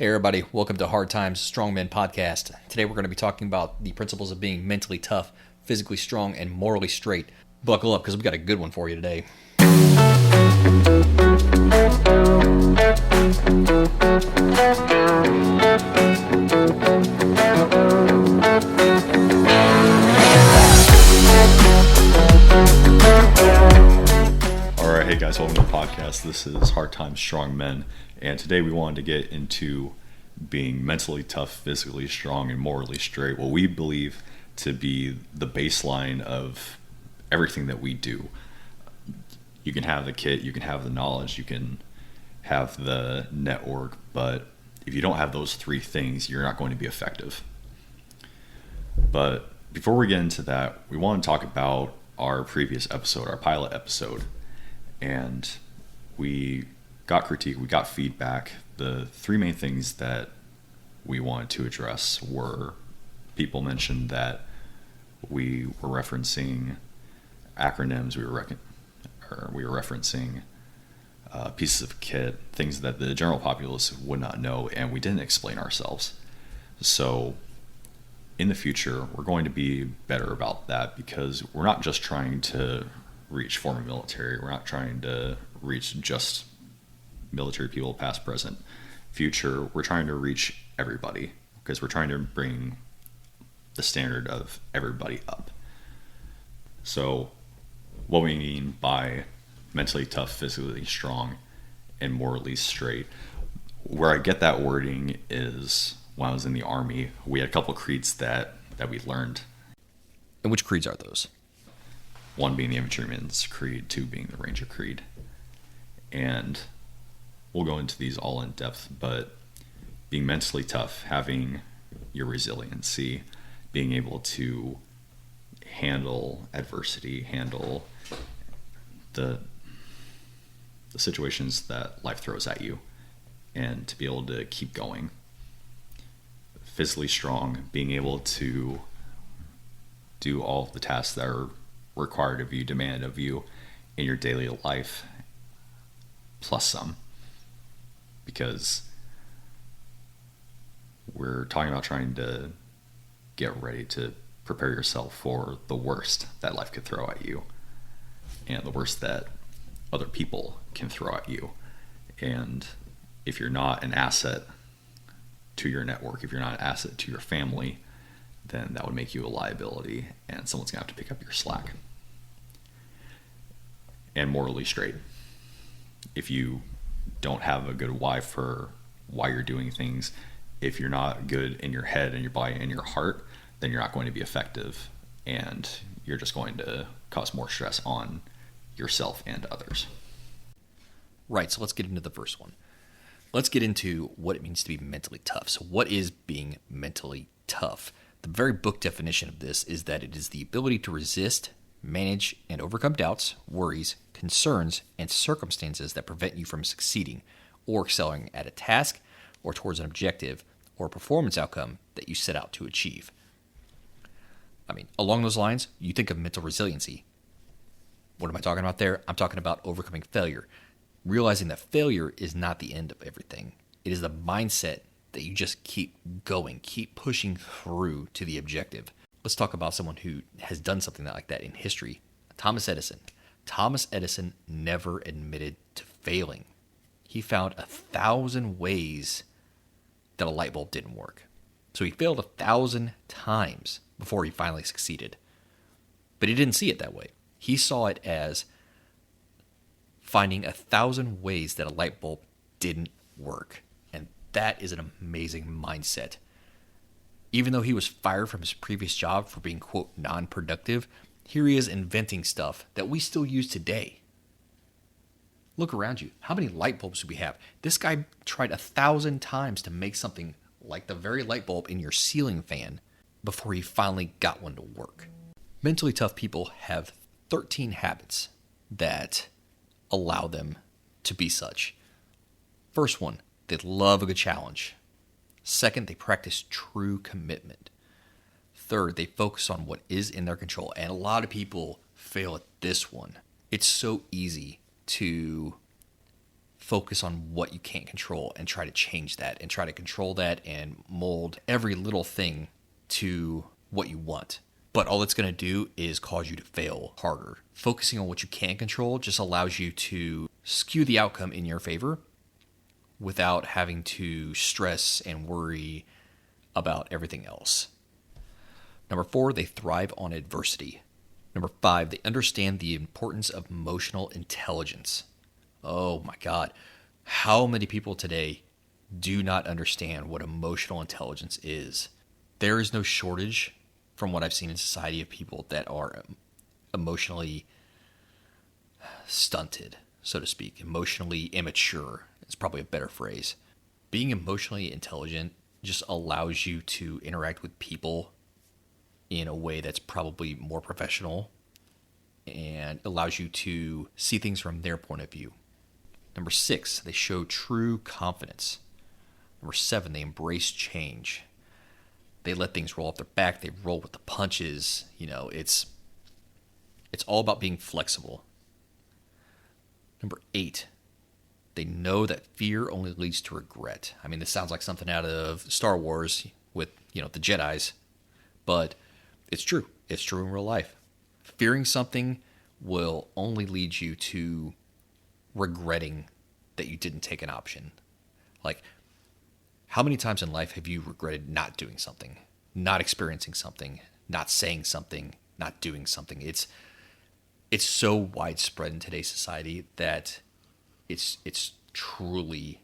Hey everybody, welcome to Hard Times Strong Men podcast. Today we're going to be talking about the principles of being mentally tough, physically strong, and morally straight. Buckle up because we got a good one for you today. Alright, hey guys, welcome to the podcast. This is Hard Times Strong Men, and today we wanted to get into being mentally tough, physically strong, and morally straight, what we believe to be the baseline of everything that we do. You can have the kit, you can have the knowledge, you can have the network, but if you don't have those three things, you're not going to be effective. But before we get into that, we want to talk about our previous episode, our pilot episode. And we got critique, we got feedback. The three main things that we wanted to address were people mentioned that we were referencing acronyms, we were referencing pieces of kit, things that the general populace would not know, and we didn't explain ourselves. So in the future, we're going to be better about that because we're not just trying to reach former military. We're not trying to reach just military people, past, present, future. We're trying to reach everybody because we're trying to bring the standard of everybody up. So what we mean by mentally tough, physically strong, and morally straight, where I get that wording is when I was in the Army, we had a couple of creeds that we learned. And which creeds are those? One being the infantryman's creed, two being the ranger creed. And we'll go into these all in depth, but being mentally tough, having your resiliency, being able to handle adversity, handle the situations that life throws at you, and to be able to keep going. Physically strong, being able to do all of the tasks that are required of you, demanded of you in your daily life, plus some, because we're talking about trying to get ready to prepare yourself for the worst that life could throw at you and the worst that other people can throw at you. And if you're not an asset to your network, if you're not an asset to your family, then that would make you a liability and someone's gonna have to pick up your slack. And morally straight. If you don't have a good why for why you're doing things, if you're not good in your head and your body and your heart, then you're not going to be effective and you're just going to cause more stress on yourself and others. Right, so let's get into the first one. Let's get into what it means to be mentally tough. So what is being mentally tough? The very book definition of this is that it is the ability to resist, manage, and overcome doubts, worries, concerns, and circumstances that prevent you from succeeding or excelling at a task or towards an objective or performance outcome that you set out to achieve. Along those lines, you think of mental resiliency. What am I talking about there? I'm talking about overcoming failure. Realizing that failure is not the end of everything. It is the mindset that you just keep going, keep pushing through to the objective. Let's talk about someone who has done something like that in history. Thomas Edison. Thomas Edison never admitted to failing. He found 1,000 ways that a light bulb didn't work. So he failed 1,000 times before he finally succeeded. But he didn't see it that way. He saw it as finding 1,000 ways that a light bulb didn't work. And that is an amazing mindset. Even though he was fired from his previous job for being, quote, non-productive, here he is inventing stuff that we still use today. Look around you. How many light bulbs do we have? This guy tried 1,000 times to make something like the very light bulb in your ceiling fan before he finally got one to work. Mentally tough people have 13 habits that allow them to be such. First one, they love a good challenge. Second, they practice true commitment. Third, they focus on what is in their control. And a lot of people fail at this one. It's so easy to focus on what you can't control and try to change that and try to control that and mold every little thing to what you want. But all it's going to do is cause you to fail harder. Focusing on what you can control just allows you to skew the outcome in your favor without having to stress and worry about everything else. Number 4, they thrive on adversity. Number 5, they understand the importance of emotional intelligence. Oh my God. How many people today do not understand what emotional intelligence is? There is no shortage, from what I've seen in society, of people that are emotionally stunted, so to speak. Emotionally immature is probably a better phrase. Being emotionally intelligent just allows you to interact with people in a way that's probably more professional and allows you to see things from their point of view. Number 6, they show true confidence. Number 7, they embrace change. They let things roll off their back. They roll with the punches. It's all about being flexible. Number 8, they know that fear only leads to regret. I mean, this sounds like something out of Star Wars with, the Jedis, but it's true. It's true in real life. Fearing something will only lead you to regretting that you didn't take an option. Like, how many times in life have you regretted not doing something, not experiencing something, not saying something, not doing something? It's so widespread in today's society that it's truly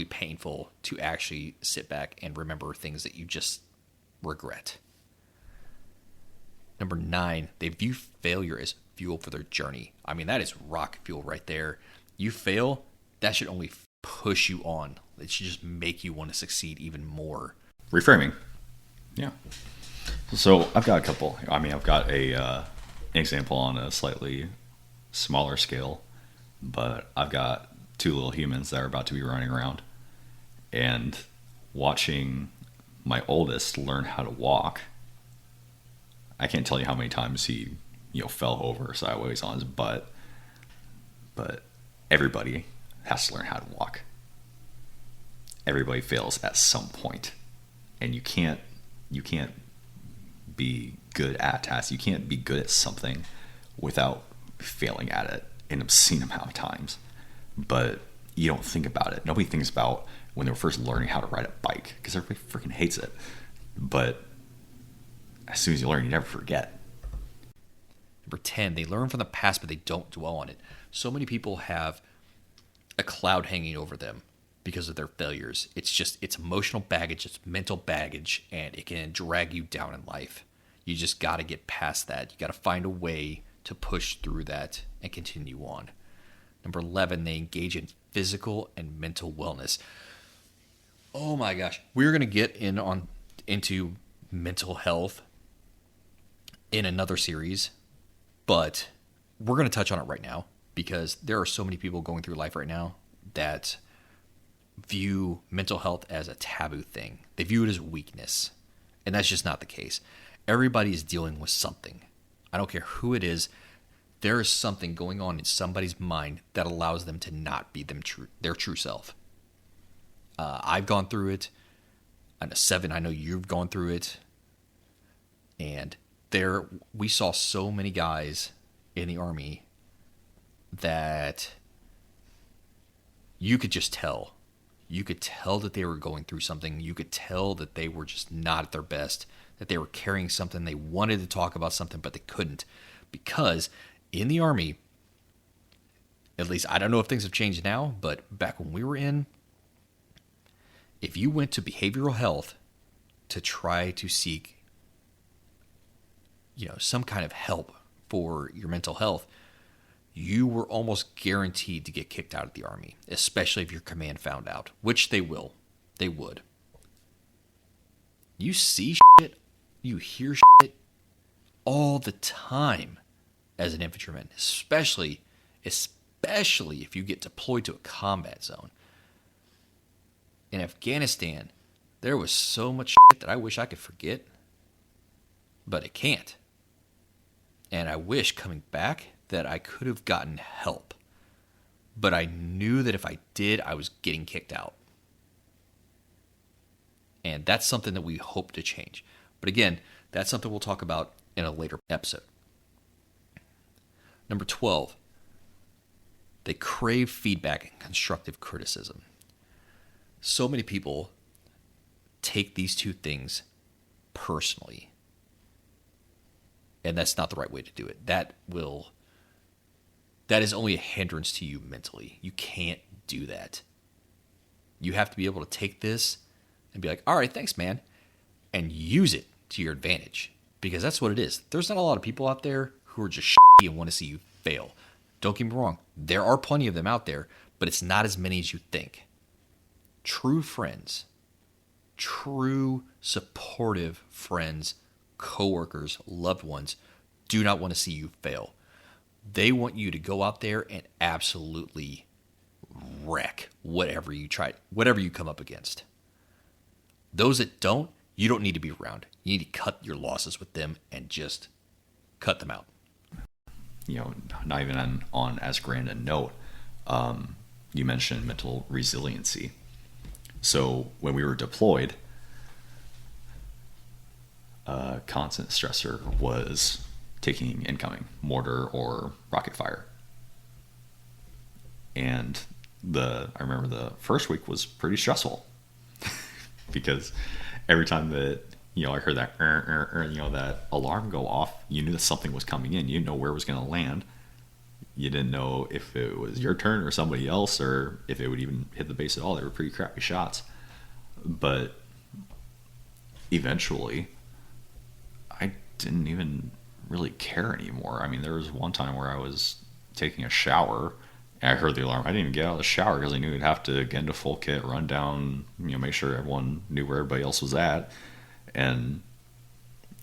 painful to actually sit back and remember things that you just regret. Number 9, they view failure as fuel for their journey. I mean, that is rock fuel right there. You fail, that should only push you on. It should just make you want to succeed even more. Reframing. Yeah. So I've got a couple. I've got an example on a slightly smaller scale, but I've got 2 little humans that are about to be running around, and watching my oldest learn how to walk. I can't tell you how many times he, fell over sideways on his butt, but everybody has to learn how to walk. Everybody fails at some point, and you can't be good at tasks. You can't be good at something without failing at it an obscene amount of times. But you don't think about it. Nobody thinks about when they were first learning how to ride a bike, because everybody freaking hates it. But as soon as you learn, you never forget. Number 10, they learn from the past, but they don't dwell on it. So many people have a cloud hanging over them because of their failures. It's emotional baggage, it's mental baggage, and it can drag you down in life. You just got to get past that. You got to find a way to push through that and continue on. Number 11, they engage in physical and mental wellness. Oh my gosh. We're going to get into mental health in another series, but we're going to touch on it right now because there are so many people going through life right now that view mental health as a taboo thing. They view it as weakness, and that's just not the case. Everybody is dealing with something. I don't care who it is. There is something going on in somebody's mind that allows them to not be their true self. I've gone through it. I'm a 7. I know you've gone through it. And we saw so many guys in the Army that you could just tell. You could tell that they were going through something. You could tell that they were just not at their best, that they were carrying something. They wanted to talk about something, but they couldn't. Because in the Army, at least I don't know if things have changed now, but back when we were in, if you went to behavioral health to try to seek some kind of help for your mental health, you were almost guaranteed to get kicked out of the Army, especially if your command found out, which they will. They would. You see shit, you hear shit all the time as an infantryman, especially if you get deployed to a combat zone. In Afghanistan, there was so much shit that I wish I could forget, but I can't. And I wish coming back that I could have gotten help. but I knew that if I did, I was getting kicked out. And that's something that we hope to change. But again, that's something we'll talk about in a later episode. Number 12, they crave feedback and constructive criticism. So many people take these two things personally. And that's not the right way to do it. That is only a hindrance to you mentally. You can't do that. You have to be able to take this and be like, all right, thanks, man, and use it to your advantage, because that's what it is. There's not a lot of people out there who are just shitty and want to see you fail. Don't get me wrong. There are plenty of them out there, but it's not as many as you think. True friends, true supportive friends, coworkers, loved ones do not want to see you fail. They want you to go out there and absolutely wreck whatever you come up against. Those that don't, you don't need to be around. You need to cut your losses with them and just cut them out. Not even on as grand a note, you mentioned mental resiliency. So when we were deployed, a constant stressor was taking incoming mortar or rocket fire. And I remember the first week was pretty stressful because every time that, I heard that, that alarm go off, you knew that something was coming in. You didn't know where it was going to land. You didn't know if it was your turn or somebody else, or if it would even hit the base at all. They were pretty crappy shots. But eventually, I didn't even really care anymore. I mean, there was one time where I was taking a shower and I heard the alarm. I didn't even get out of the shower because I knew I'd have to get into full kit, run down, make sure everyone knew where everybody else was at. And,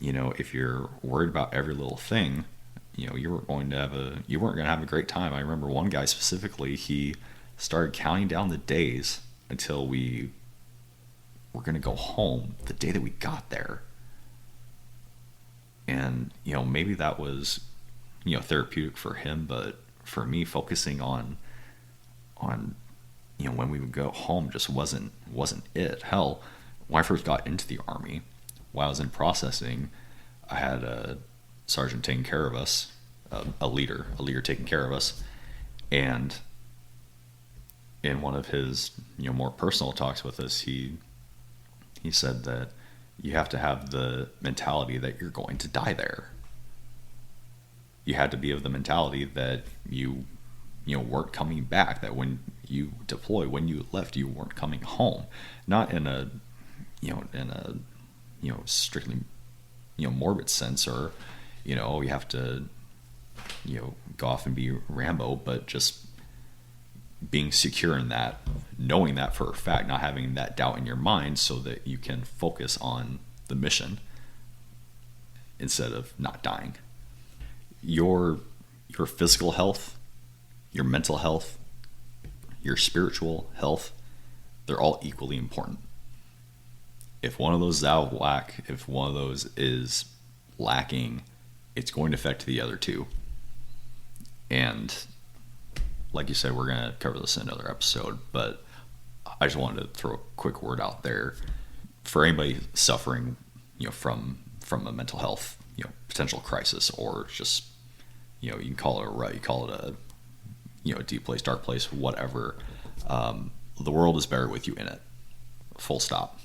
if you're worried about every little thing, you weren't going to have a great time. I remember one guy specifically, he started counting down the days until we were going to go home the day that we got there. And, maybe that was, therapeutic for him, but for me, focusing on, when we would go home just wasn't it. Hell, when I first got into the Army, while I was in processing, I had a sergeant taking care of us, a leader taking care of us. And in one of his, more personal talks with us, he said that you have to have the mentality that you're going to die there. You had to be of the mentality that you weren't coming back, that when you deploy, when you left, you weren't coming home. Not in a strictly morbid sense, or you have to go off and be Rambo, but just being secure in that, knowing that for a fact, not having that doubt in your mind, so that you can focus on the mission instead of not dying. Your physical health, your mental health, your spiritual health, they're all equally important. If one of those is out of whack, if one of those is lacking, it's going to affect the other two. And like you said, we're going to cover this in another episode, but I just wanted to throw a quick word out there for anybody suffering, from a mental health, potential crisis, or just, you can call it a rut, you call it a deep place, dark place, whatever. The world is better with you in it. Full stop.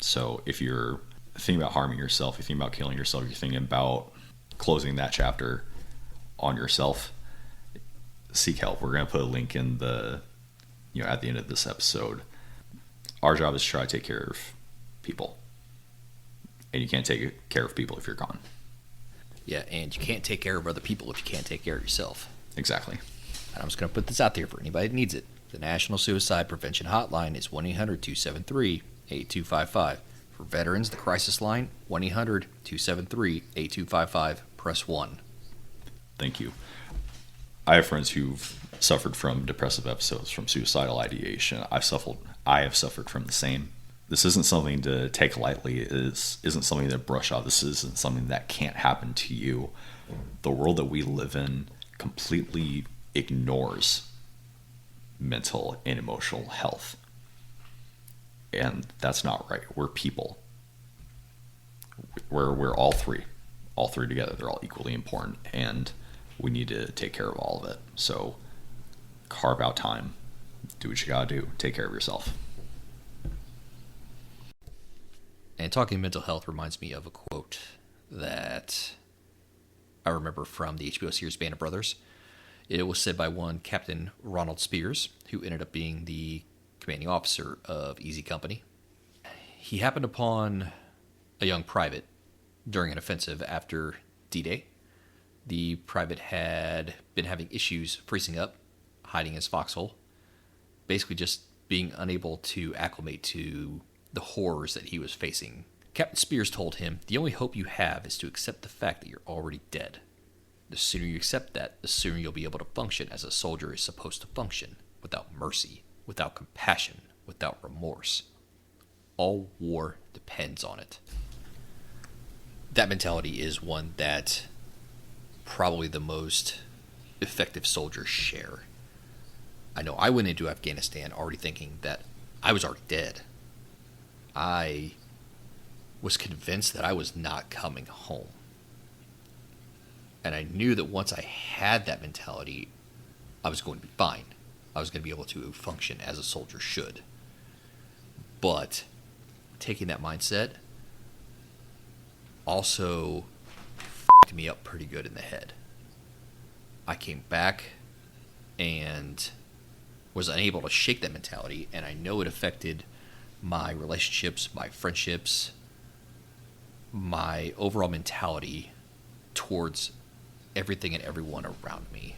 So if you're thinking about harming yourself, you're thinking about killing yourself, you're thinking about closing that chapter on yourself, seek help. We're going to put a link in the, at the end of this episode. Our job is to try to take care of people. And you can't take care of people if you're gone. Yeah, and you can't take care of other people if you can't take care of yourself. Exactly. And I'm just going to put this out there for anybody that needs it. The National Suicide Prevention Hotline is 1-800-273-8255. For veterans, the crisis line, 1-800-273-8255. Press 1. Thank you. I have friends who've suffered from depressive episodes, from suicidal ideation. I have suffered from the same. This isn't something to take lightly. It isn't something to brush off. This isn't something that can't happen to you. The world that we live in completely ignores mental and emotional health. And that's not right. We're people. We're all three. All three together. They're all equally important. And we need to take care of all of it. So carve out time. Do what you gotta do. Take care of yourself. And talking mental health reminds me of a quote that I remember from the HBO series Band of Brothers. It was said by one Captain Ronald Spears, who ended up being the commanding officer of Easy Company. He happened upon a young private during an offensive after D-Day. The private had been having issues freezing up, hiding his foxhole, basically just being unable to acclimate to the horrors that he was facing. Captain Spears told him, "The only hope you have is to accept the fact that you're already dead. The sooner you accept that, the sooner you'll be able to function as a soldier is supposed to function, without mercy, without compassion, without remorse. All war depends on it." That mentality is one that probably the most effective soldiers share. I know I went into Afghanistan already thinking that I was already dead. I was convinced that I was not coming home. And I knew that once I had that mentality, I was going to be fine. I was going to be able to function as a soldier should. But taking that mindset also f***ed me up pretty good in the head. I came back and was unable to shake that mentality, and I know it affected my relationships, my friendships, my overall mentality towards everything and everyone around me.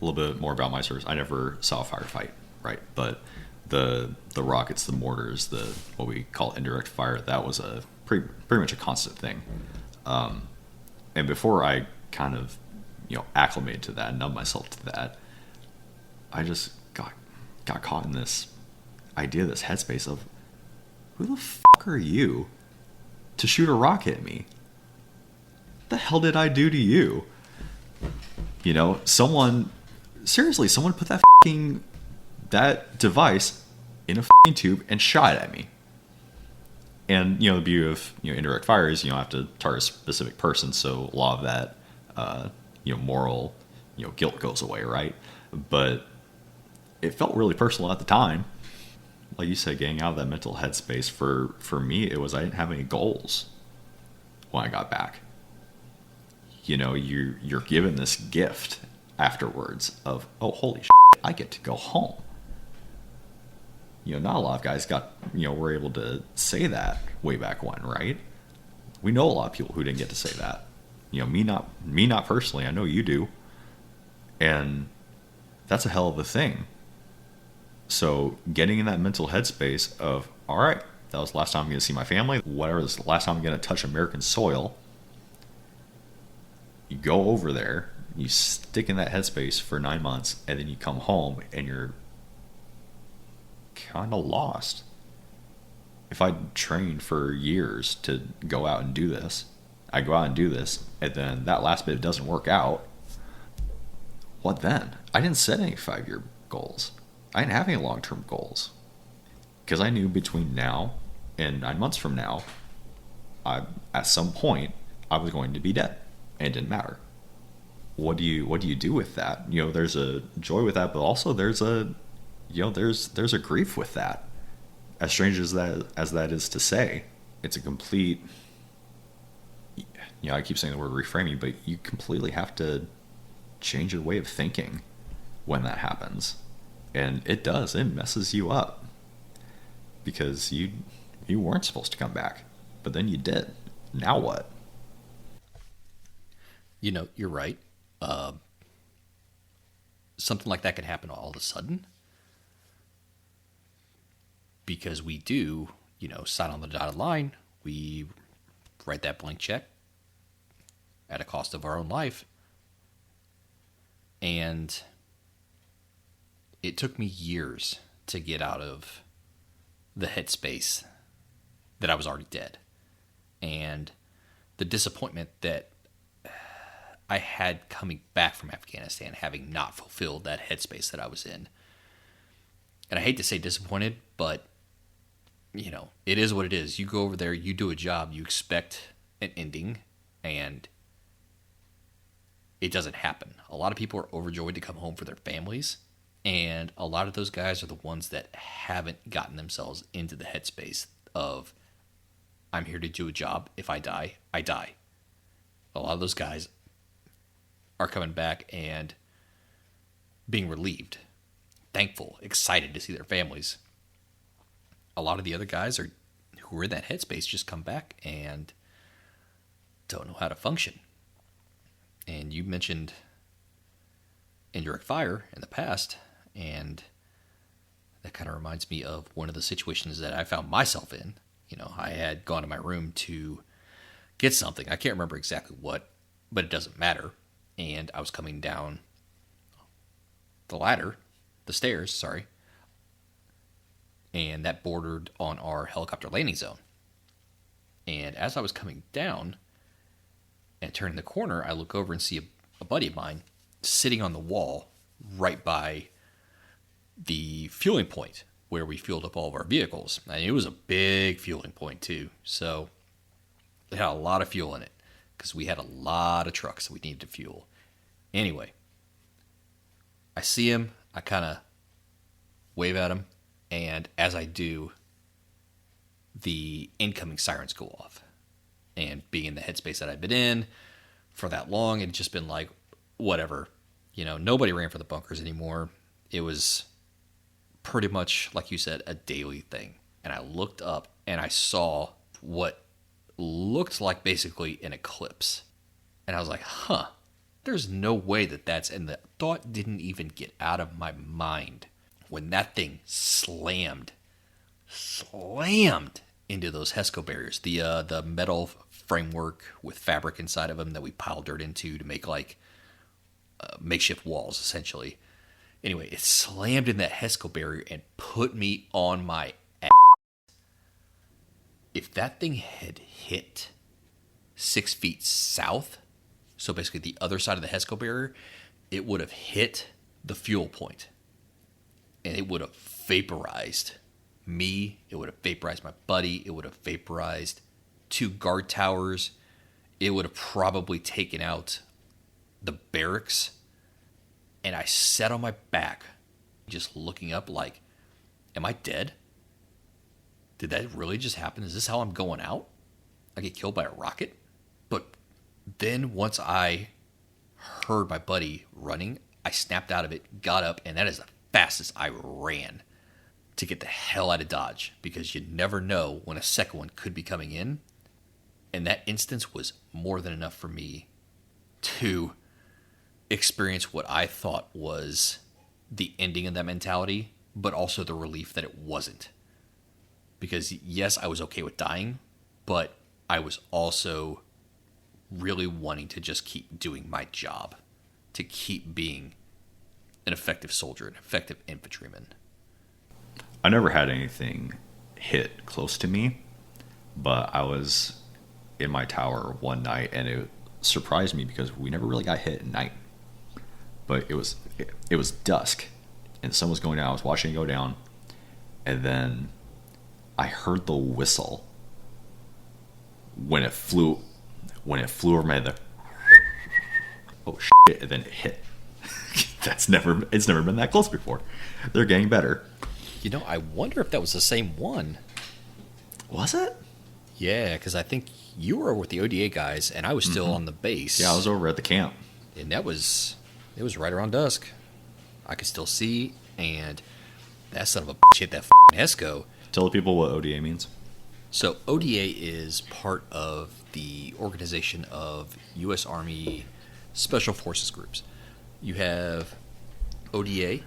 A little bit more about my service. I never saw a firefight, right? But the rockets, the mortars, the what we call indirect fire, that was a pretty much a constant thing. And before I kind of acclimated to that, numb myself to that, I just got caught in this idea, this headspace of, who the fuck are you to shoot a rocket at me? What the hell did I do to you? Someone put that device in a tube and shot it at me. And the beauty of indirect fire is you don't have to target a specific person, so a lot of that moral guilt goes away, right? But it felt really personal at the time. Like you said, getting out of that mental headspace, for me, it was I didn't have any goals when I got back. You're given this gift afterwards of, oh, holy shit, I get to go home. Not a lot of guys were able to say that way back when, right? We know a lot of people who didn't get to say that. Me not personally. I know you do. And that's a hell of a thing. So getting in that mental headspace of, all right, that was the last time I'm going to see my family. Whatever, this is the last time I'm going to touch American soil. You go over there, you stick in that headspace for 9 months, and then you come home and you're kind of lost. If I trained for years to go out and do this, I go out and do this, and then that last bit doesn't work out, what then? I didn't set any 5-year goals. I didn't have any long-term goals. Because I knew between now and 9 months from now, at some point, I was going to be dead. And it didn't matter. What do you do with that? There's a joy with that, but also there's a grief with that. As strange as that is to say, it's a complete, I keep saying the word reframing, but you completely have to change your way of thinking when that happens. And it does. It messes you up. Because you weren't supposed to come back. But then you did. Now what? You're right. Something like that can happen all of a sudden. Because we do, sign on the dotted line. We write that blank check at a cost of our own life. And it took me years to get out of the headspace that I was already dead. And the disappointment that I had coming back from Afghanistan, having not fulfilled that headspace that I was in. And I hate to say disappointed, but it is what it is. You go over there, you do a job, you expect an ending, and it doesn't happen. A lot of people are overjoyed to come home for their families, and a lot of those guys are the ones that haven't gotten themselves into the headspace of, I'm here to do a job. If I die, I die. A lot of those guys are coming back and being relieved, thankful, excited to see their families. A lot of the other guys who are in that headspace just come back and don't know how to function. And you mentioned indirect fire in the past, and that kind of reminds me of one of the situations that I found myself in. I had gone to my room to get something. I can't remember exactly what, but it doesn't matter. And I was coming down the stairs, and that bordered on our helicopter landing zone. And as I was coming down and turning the corner, I look over and see a buddy of mine sitting on the wall right by the fueling point where we fueled up all of our vehicles. And it was a big fueling point too, so it had a lot of fuel in it because we had a lot of trucks that we needed to fuel. Anyway, I see him, I kind of wave at him, and as I do, the incoming sirens go off. And being in the headspace that I've been in for that long, it's just been like, whatever. Nobody ran for the bunkers anymore. It was pretty much, like you said, a daily thing. And I looked up and I saw what looked like basically an eclipse. And I was like, there's no way that's, and the thought didn't even get out of my mind when that thing slammed into those HESCO barriers, the metal framework with fabric inside of them that we piled dirt into to make makeshift walls, essentially. Anyway, it slammed in that HESCO barrier and put me on my ass. If that thing had hit 6 feet south, so basically the other side of the HESCO barrier, it would have hit the fuel point. And it would have vaporized me. It would have vaporized my buddy. It would have vaporized 2 guard towers. It would have probably taken out the barracks. And I sat on my back, just looking up like, am I dead? Did that really just happen? Is this how I'm going out? I get killed by a rocket? But then once I heard my buddy running, I snapped out of it, got up, and that is the fastest I ran to get the hell out of Dodge, because you never know when a second one could be coming in. And that instance was more than enough for me to experience what I thought was the ending of that mentality, but also the relief that it wasn't. Because yes, I was okay with dying, but I was also really wanting to just keep doing my job, to keep being an effective soldier, an effective infantryman. I never had anything hit close to me, but I was in my tower one night and it surprised me because we never really got hit at night. But it was dusk and the sun was going down. I was watching it go down, and then I heard the whistle when it flew over my head. Oh shit! And then it hit. It's never been that close before. They're getting better. I wonder if that was the same one. Was it? Yeah, because I think you were with the ODA guys, and I was still on the base. Yeah, I was over at the camp. And it was right around dusk. I could still see, and that son of a bitch hit that HESCO. Tell the people what ODA means. So ODA is part of the organization of U.S. Army Special Forces groups. You have ODA,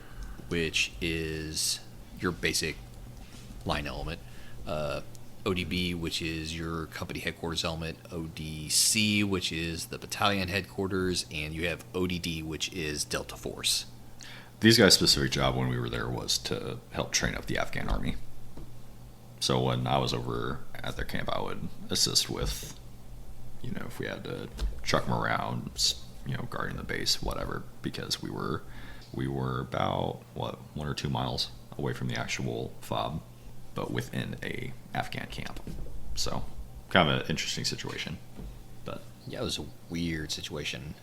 which is your basic line element. ODB, which is your company headquarters element. ODC, which is the battalion headquarters. And you have ODD, which is Delta Force. These guys' specific job when we were there was to help train up the Afghan army. So when I was over at their camp, I would assist with, if we had to truck them around, guarding the base, whatever, because we were about 1 or 2 miles away from the actual fob, but within a Afghan camp. So kind of an interesting situation. But Yeah, it was a weird situation.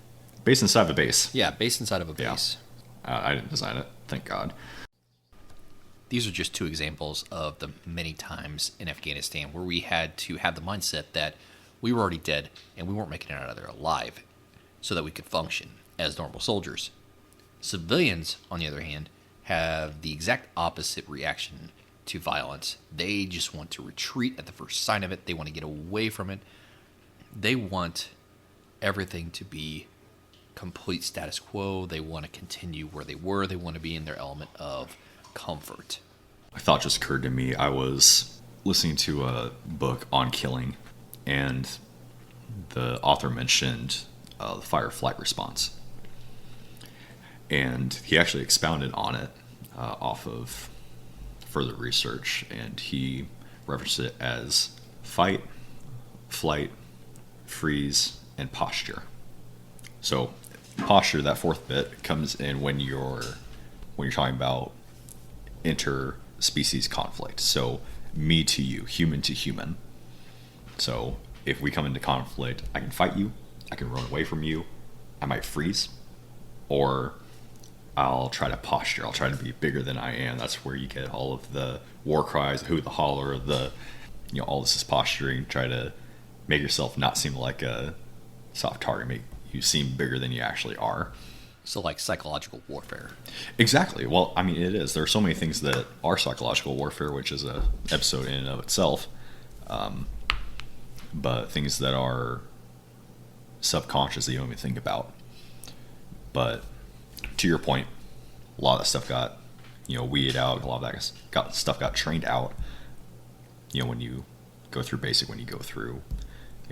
Base inside of a base. Yeah, based inside of a base. I didn't design it, thank God. These are just two examples of the many times in Afghanistan where we had to have the mindset that we were already dead and we weren't making it out of there alive so that we could function as normal soldiers. Civilians, on the other hand, have the exact opposite reaction to violence. They just want to retreat at the first sign of it. They want to get away from it. They want everything to be complete status quo. They want to continue where they were. They want to be in their element of comfort. A thought just occurred to me. I was listening to a book on killing, and the author mentioned the fight-or-flight response. And he actually expounded on it off of further research, and he referenced it as fight, flight, freeze, and posture. So posture, that fourth bit, comes in when you're talking about interspecies conflict. So me to you, human to human. So if we come into conflict, I can fight you, I can run away from you, I might freeze, or I'll try to posture. I'll try to be bigger than I am. That's where you get all of the war cries, the hoot, the holler, all this is posturing. Try to make yourself not seem like a soft target, make you seem bigger than you actually are. So like psychological warfare. Exactly. Well, I mean, it is. There are so many things that are psychological warfare, which is an episode in and of itself. But things that are subconscious that you don't even think about. But to your point, a lot of that stuff got, weeded out. A lot of that stuff got trained out. When you go through basic, when you go through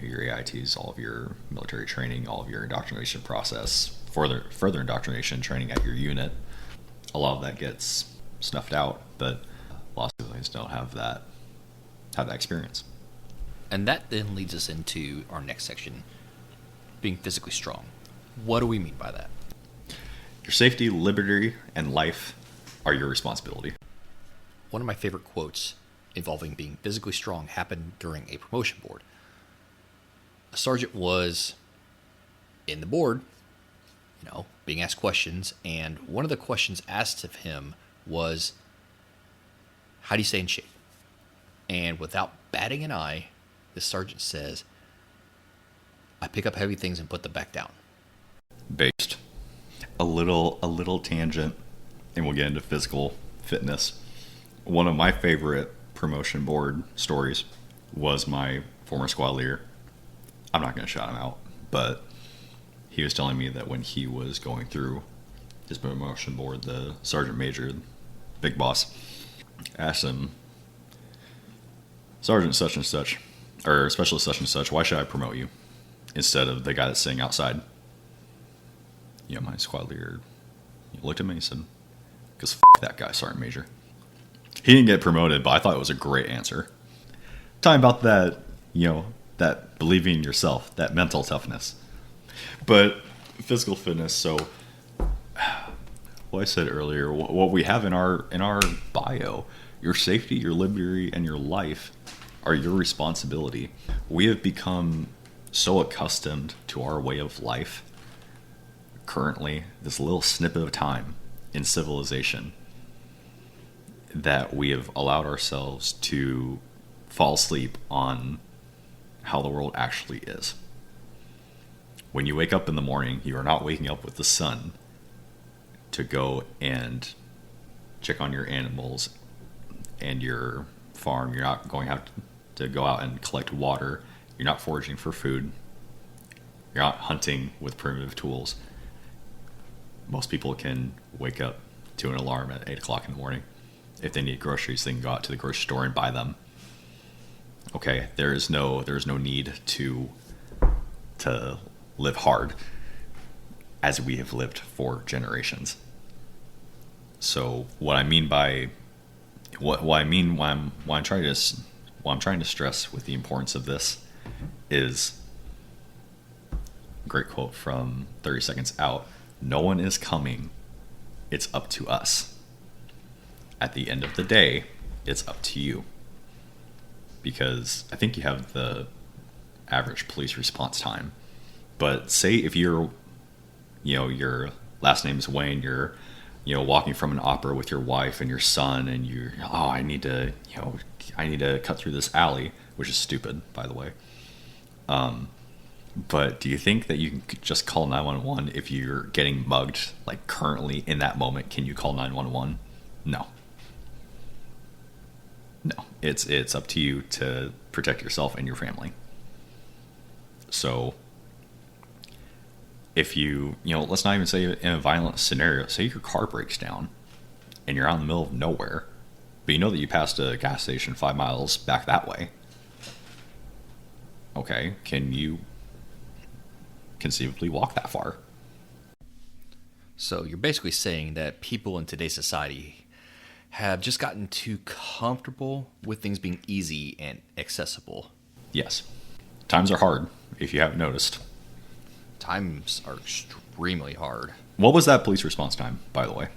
your AITs, all of your military training, all of your indoctrination process, further indoctrination training at your unit, a lot of that gets snuffed out. But a lot of civilians don't have that experience. And that then leads us into our next section, being physically strong. What do we mean by that? Your safety, liberty, and life are your responsibility. One of my favorite quotes involving being physically strong happened during a promotion board. A sergeant was in the board, being asked questions, and one of the questions asked of him was, how do you stay in shape? And without batting an eye, the sergeant says, I pick up heavy things and put them back down. Based. A little tangent, and we'll get into physical fitness. One of my favorite promotion board stories was my former squad leader. I'm not going to shout him out, but he was telling me that when he was going through his promotion board, the sergeant major, big boss, asked him, Sergeant such and such, or Specialist such and such, why should I promote you instead of the guy that's sitting outside? My squad leader looked at me and said, because that guy, Sergeant Major. He didn't get promoted, but I thought it was a great answer. Talking about that, that believing in yourself, that mental toughness. But physical fitness, so what I said earlier, what we have in our bio, your safety, your liberty, and your life are your responsibility. We have become so accustomed to our way of life currently, this little snippet of time in civilization, that we have allowed ourselves to fall asleep on how the world actually is. When you wake up in the morning, you are not waking up with the sun to go and check on your animals and your farm. You're not going out to go out and collect water. You're not foraging for food. You're not hunting with primitive tools. Most people can wake up to an alarm at 8 o'clock in the morning. If they need groceries, they can go out to the grocery store and buy them. Okay, there is no need to live hard as we have lived for generations. So what I'm trying to stress with the importance of this is a great quote from 30 Seconds Out. No one is coming. It's up to us. At the end of the day, it's up to you. Because I think you have the average police response time. But say if your last name is Wayne, you're, walking from an opera with your wife and your son, and I need to cut through this alley, which is stupid, by the way. But do you think that you can just call 911 if you're getting mugged, like currently in that moment? Can you call 911? No. No, it's up to you to protect yourself and your family. So if let's not even say in a violent scenario, say your car breaks down and you're out in the middle of nowhere, but you know that you passed a gas station 5 miles back that way. Okay, can you conceivably walk that far? So you're basically saying that people in today's society have just gotten too comfortable with things being easy and accessible. Yes. Times are hard, if you haven't noticed. Times are extremely hard. What was that police response time, by the way?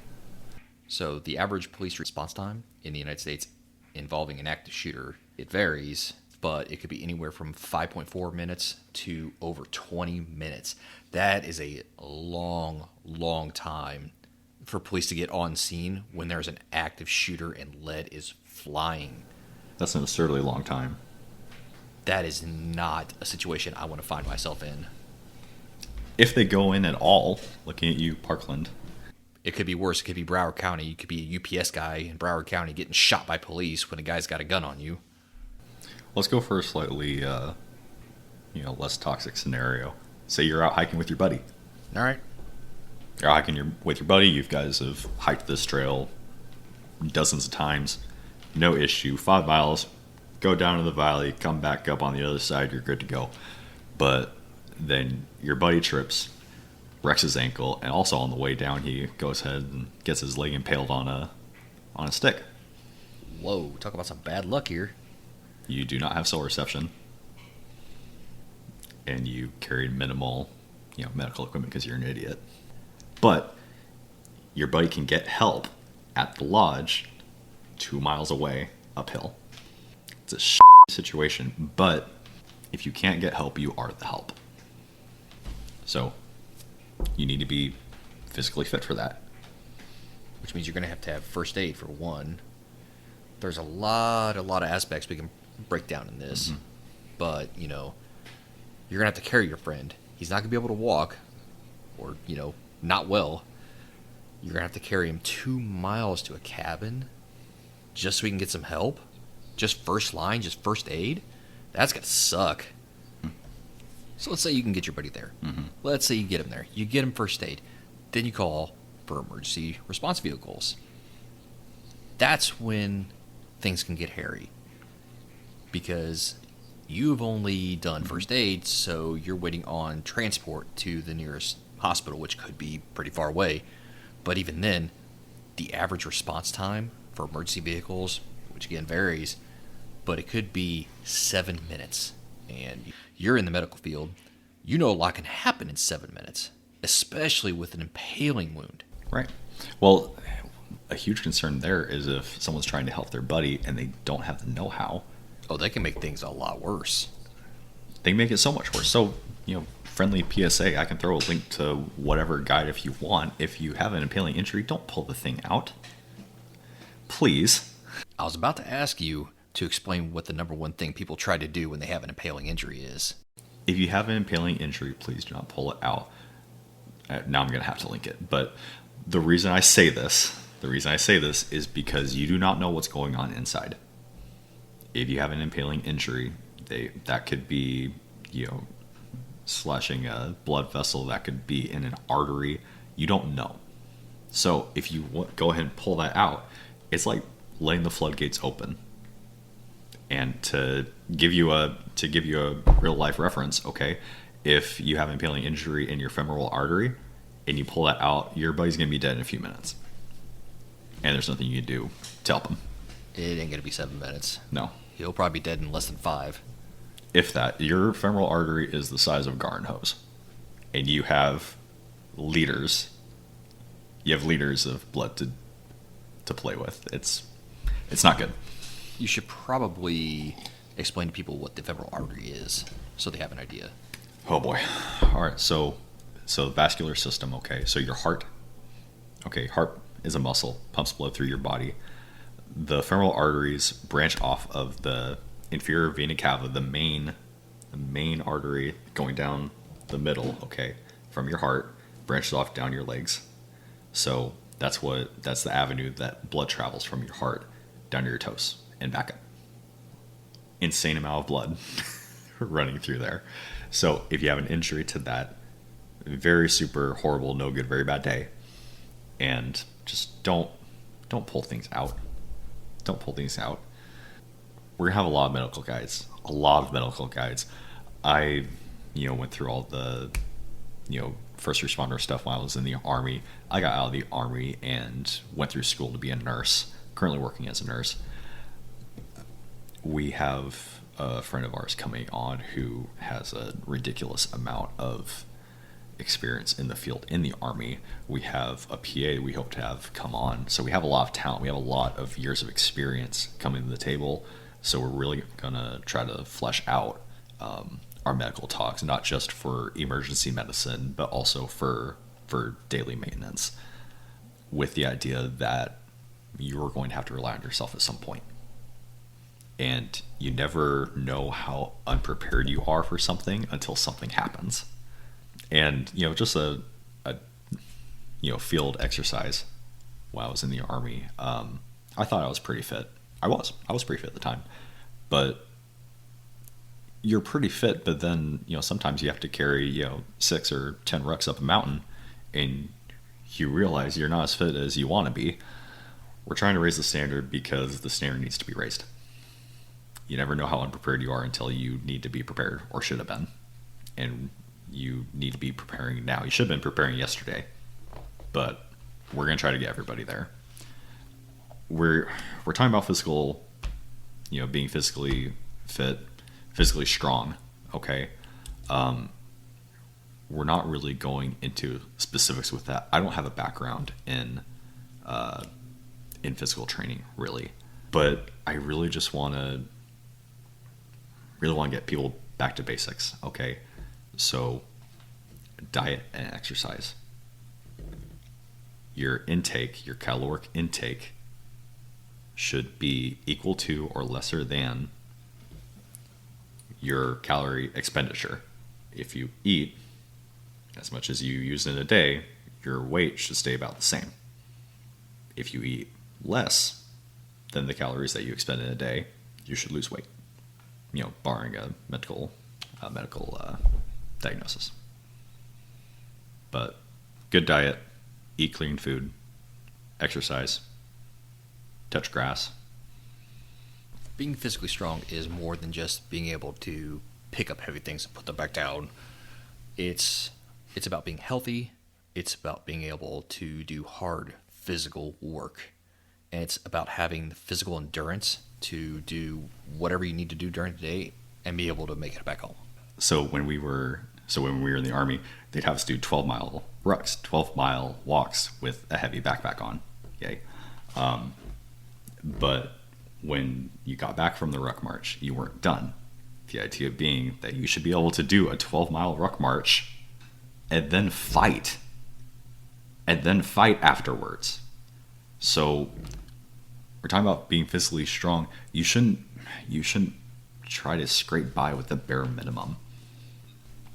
So the average police response time in the United States involving an active shooter, it varies, but it could be anywhere from 5.4 minutes to over 20 minutes. That is a long, long time for police to get on scene when there's an active shooter and lead is flying. That's an absurdly long time. That is not a situation I want to find myself in. If they go in at all, looking at you, Parkland. It could be worse. It could be Broward County. You could be a UPS guy in Broward County getting shot by police when a guy's got a gun on you. Let's go for a slightly, less toxic scenario. Say you're out hiking with your buddy. All right. You're hiking with your buddy. You guys have hiked this trail dozens of times. No issue. 5 miles. Go down to the valley. Come back up on the other side. You're good to go. But then your buddy trips, wrecks his ankle, and also on the way down he goes ahead and gets his leg impaled on a stick. Whoa, talk about some bad luck here. You do not have cell reception, and you carried minimal, medical equipment because you're an idiot. But your buddy can get help at the lodge 2 miles away uphill. It's a situation, but if you can't get help, you are the help. So you need to be physically fit for that. Which means you're going to have first aid for one. There's a lot of aspects we can break down in this. Mm-hmm. But, you're going to have to carry your friend. He's not going to be able to walk or, not well. You're going to have to carry him 2 miles to a cabin just so he can get some help. Just first line, just first aid. That's going to suck. So let's say you can get your buddy there. Mm-hmm. Let's say you get him there. You get him first aid. Then you call for emergency response vehicles. That's when things can get hairy. Because you've only done first aid, so you're waiting on transport to the nearest hospital, which could be pretty far away. But even then, the average response time for emergency vehicles, which again varies, but it could be 7 minutes. And you're in the medical field, a lot can happen in 7 minutes, especially with an impaling wound. Right. Well, a huge concern there is if someone's trying to help their buddy and they don't have the know-how. Oh, they can make things a lot worse. They make it so much worse. So, friendly PSA, I can throw a link to whatever guide if you want. If you have an impaling injury, don't pull the thing out. Please. I was about to ask you to explain what the number one thing people try to do when they have an impaling injury is. If you have an impaling injury, please do not pull it out. Now I'm going to have to link it. But the reason I say this is because you do not know what's going on inside. If you have an impaling injury, that could be, slashing a blood vessel, that could be in an artery. You don't know. So if you go ahead and pull that out, it's like letting the floodgates open. And to give you a real life reference, okay, if you have an impaling injury in your femoral artery and you pull that out, your buddy's gonna be dead in a few minutes. And there's nothing you can do to help him. It ain't gonna be 7 minutes. No. He'll probably be dead in less than 5. If that. Your femoral artery is the size of a garden hose. And you have liters. You have liters of blood to to play with. It's not good. You should probably explain to people what the femoral artery is so they have an idea. Oh boy. All right. So the vascular system. Okay. So your heart. Okay. Heart is a muscle, pumps blood through your body. The femoral arteries branch off of the inferior vena cava, the main artery going down the middle. Okay, from your heart, branches off down your legs. So that's the avenue that blood travels from your heart down to your toes and back up. Insane amount of blood running through there. So if you have an injury to that, very super horrible, no good, very bad day, and just don't pull things out. Don't pull things out. We're gonna have a lot of medical guides. I, went through all the, first responder stuff when I was in the Army. I got out of the Army and went through school to be a nurse. Currently working as a nurse. We have a friend of ours coming on who has a ridiculous amount of experience in the field in the Army. We have a PA we hope to have come on. So we have a lot of talent. We have a lot of years of experience coming to the table. So we're really going to try to flesh out our medical talks, not just for emergency medicine, but also for daily maintenance, with the idea that you're going to have to rely on yourself at some point. And you never know how unprepared you are for something until something happens. And, just a field exercise while I was in the Army, I thought I was pretty fit. I was pretty fit at the time. But you're pretty fit, but then, sometimes you have to carry, 6 or 10 rucks up a mountain, and you realize you're not as fit as you want to be. We're trying to raise the standard because the standard needs to be raised. You never know how unprepared you are until you need to be prepared, or should have been. And you need to be preparing now. You should have been preparing yesterday, but we're going to try to get everybody there. We're talking about physical, being physically fit, physically strong. Okay. We're not really going into specifics with that. I don't have a background in physical training, really, but I really just want to get people back to basics. Okay. So diet and exercise. Your intake, your caloric intake, should be equal to or lesser than your calorie expenditure. If you eat as much as you use in a day, your weight should stay about the same. If you eat less than the calories that you expend in a day, you should lose weight. Barring a medical diagnosis. But good diet, eat clean food, exercise, touch grass. Being physically strong is more than just being able to pick up heavy things and put them back down. It's about being healthy. It's about being able to do hard physical work. And it's about having the physical endurance to do whatever you need to do during the day and be able to make it back home. So when we were in the Army, they'd have us do 12-mile rucks, 12-mile walks with a heavy backpack on. Yay. But when you got back from the ruck march, you weren't done. The idea being that you should be able to do a 12-mile ruck march and then fight afterwards. So we're talking about being physically strong. You shouldn't try to scrape by with the bare minimum.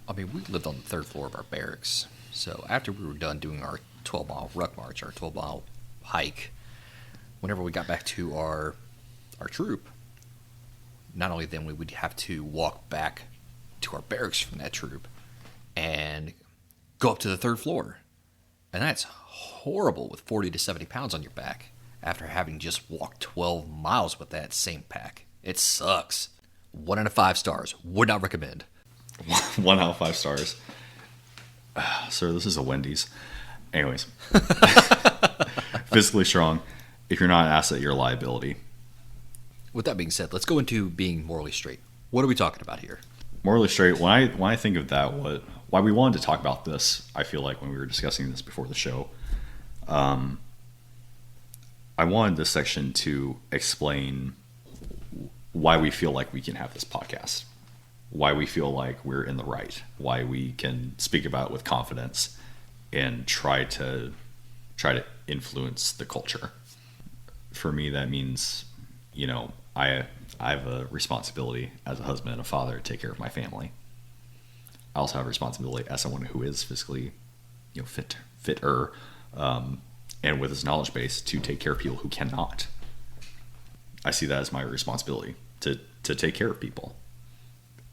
I mean, we lived on the 3rd floor of our barracks. So after we were done doing our 12-mile ruck march, our 12-mile hike, whenever we got back to our troop, not only then we would have to walk back to our barracks from that troop and go up to the 3rd floor. And that's horrible with 40 to 70 pounds on your back after having just walked 12 miles with that same pack. It sucks. 1 out of 5 stars. Would not recommend. 1 out of 5 stars. Sir, this is a Wendy's. Anyways. Physically strong. If you're not an asset, you're a liability. With that being said, let's go into being morally straight. What are we talking about here? Morally straight. When I think of that, why we wanted to talk about this, I feel like when we were discussing this before the show, I wanted this section to explain why we feel like we can have this podcast, why we feel like we're in the right, why we can speak about it with confidence and try to influence the culture. For me, that means, I have a responsibility as a husband and a father to take care of my family. I also have a responsibility as someone who is physically, fitter, and with his knowledge base to take care of people who cannot. I see that as my responsibility to take care of people.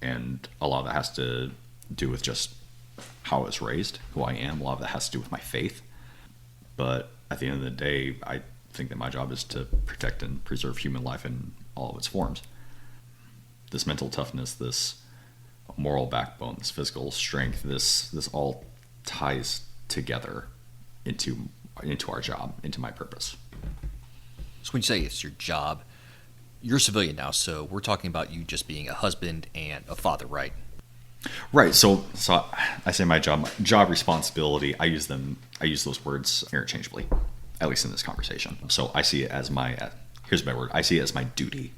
And a lot of that has to do with just how I was raised, who I am. A lot of that has to do with my faith. But at the end of the day, I think that my job is to protect and preserve human life in all of its forms. This mental toughness, this moral backbone, this physical strength, this all ties together into our job, into my purpose. So when you say it's your job, you're a civilian now, so we're talking about you just being a husband and a father, right? Right. So I say my job responsibility. I use those words interchangeably, at least in this conversation. So I see it as here's my word. I see it as my duty.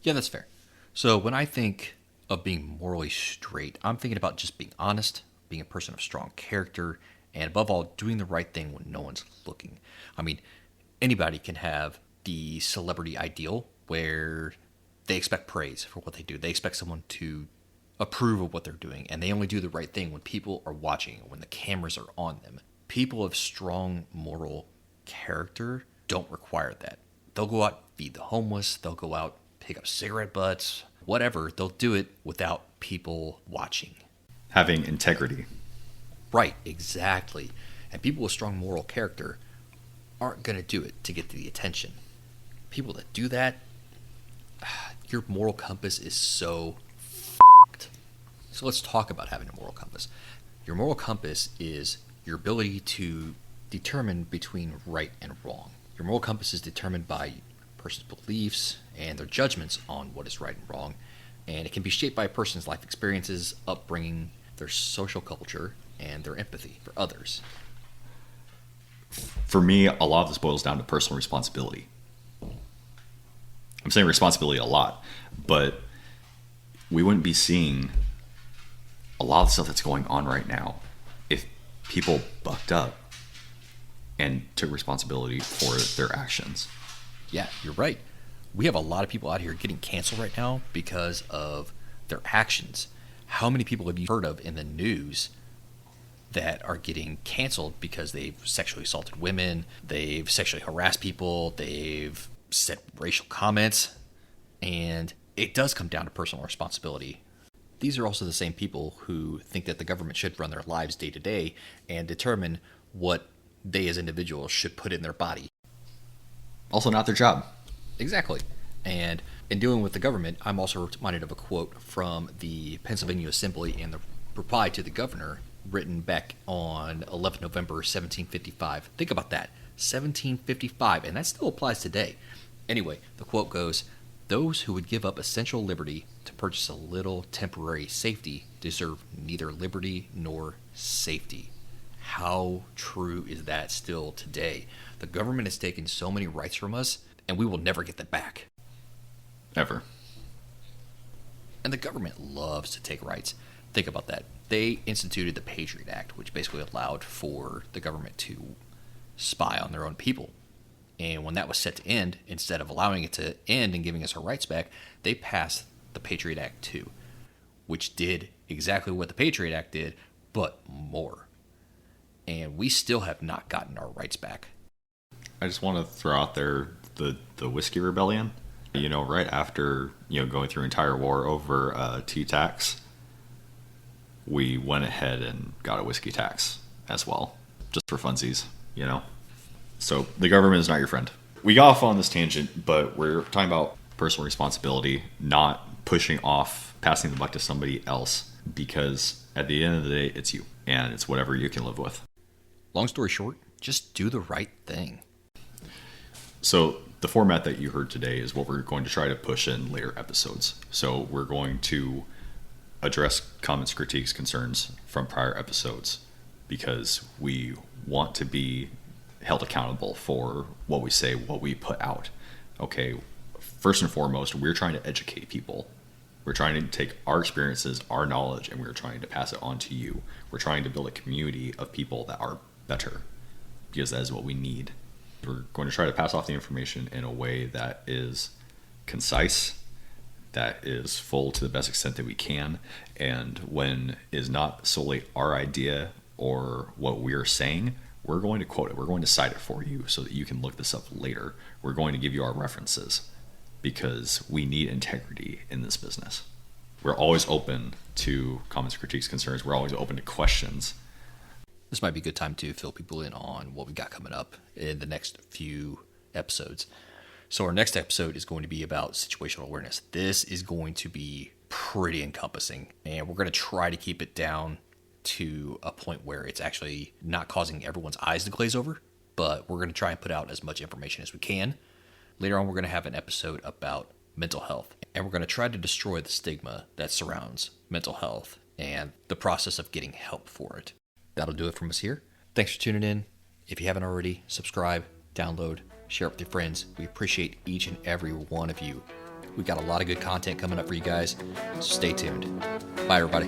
Yeah, that's fair. So when I think of being morally straight, I'm thinking about just being honest, being a person of strong character, and above all, doing the right thing when no one's looking. I mean, anybody can have the celebrity ideal where they expect praise for what they do. They expect someone to approve of what they're doing, and they only do the right thing when people are watching, when the cameras are on them. People of strong moral character don't require that. They'll go out, feed the homeless, they'll go out, pick up cigarette butts, whatever. They'll do it without people watching. Having integrity. Right, exactly. And people with strong moral character aren't going to do it to get the attention. People that do that, your moral compass is so f***ed. So let's talk about having a moral compass. Your moral compass is your ability to determine between right and wrong. Your moral compass is determined by a person's beliefs and their judgments on what is right and wrong. And it can be shaped by a person's life experiences, upbringing, their social culture, and their empathy for others. For me, a lot of this boils down to personal responsibility. I'm saying responsibility a lot, but we wouldn't be seeing a lot of the stuff that's going on right now if people bucked up and took responsibility for their actions. Yeah, you're right. We have a lot of people out here getting canceled right now because of their actions. How many people have you heard of in the news that are getting canceled because they've sexually assaulted women, they've sexually harassed people, they've said racial comments, and it does come down to personal responsibility. These are also the same people who think that the government should run their lives day to day and determine what they as individuals should put in their body. Also not their job. Exactly. And in dealing with the government, I'm also reminded of a quote from the Pennsylvania Assembly and the reply to the governor written back on 11 November 1755. Think about that. 1755, and that still applies today. Anyway, the quote goes, "Those who would give up essential liberty to purchase a little temporary safety deserve neither liberty nor safety." How true is that still today? The government has taken so many rights from us, and we will never get them back. Ever. And the government loves to take rights. Think about that. They instituted the Patriot Act, which basically allowed for the government to spy on their own people. And when that was set to end, instead of allowing it to end and giving us our rights back, they passed the Patriot Act 2, which did exactly what the Patriot Act did, but more. And we still have not gotten our rights back. I just want to throw out there the Whiskey Rebellion. Right after, going through an entire war over tea tax, we went ahead and got a whiskey tax as well, just for funsies, So the government is not your friend. We got off on this tangent, but we're talking about personal responsibility, not pushing off, passing the buck to somebody else, because at the end of the day, it's you, and it's whatever you can live with. Long story short, just do the right thing. So the format that you heard today is what we're going to try to push in later episodes. So we're going to address comments, critiques, concerns from prior episodes, because we want to be held accountable for what we say, what we put out. Okay, first and foremost, we're trying to educate people. We're trying to take our experiences, our knowledge, and we're trying to pass it on to you. We're trying to build a community of people that are better, because that is what we need. We're going to try to pass off the information in a way that is concise, that is full to the best extent that we can, and when is not solely our idea or what we're saying, we're going to quote it. We're going to cite it for you so that you can look this up later. We're going to give you our references because we need integrity in this business. We're always open to comments, critiques, concerns. We're always open to questions. This might be a good time to fill people in on what we got coming up in the next few episodes. So our next episode is going to be about situational awareness. This is going to be pretty encompassing, and we're going to try to keep it down to a point where it's actually not causing everyone's eyes to glaze over, but we're going to try and put out as much information as we can. Later on, we're going to have an episode about mental health, and we're going to try to destroy the stigma that surrounds mental health and the process of getting help for it. That'll do it from us here. Thanks for tuning in. If you haven't already, subscribe, download, share it with your friends. We appreciate each and every one of you. We got a lot of good content coming up for you guys, so stay tuned. Bye, everybody.